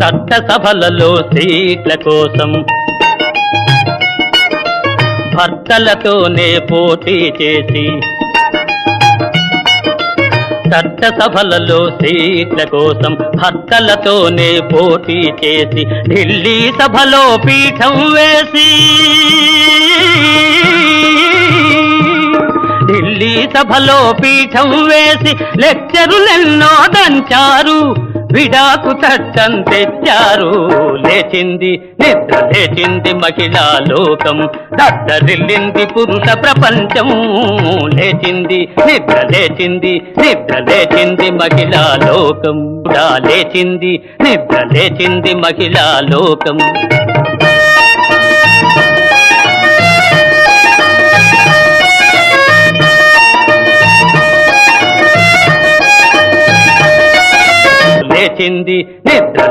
చట్టసభలలో సీట్ల కోసం భర్తలతోనే పోటీ చేసి, చట్టసభలలో సీట్ల కోసం భర్తలతోనే పోటీ చేసి, ఢిల్లీ సభలో పీఠం వేసి, ఢిల్లీ సభలో పీఠం వేసి లెక్చరులెన్నో దంచారు, విడాకు చట్టం తెచ్చారు. లేచింది నిద్ర లేచింది మహిళా లోకం, దద్దరిల్లింది పురుష ప్రపంచం. లేచింది నిద్ర లేచింది నిద్ర లేచింది మహిళా లోకం, లేచింది నిద్ర లేచింది మహిళా లోకం. లేచింది నిద్ర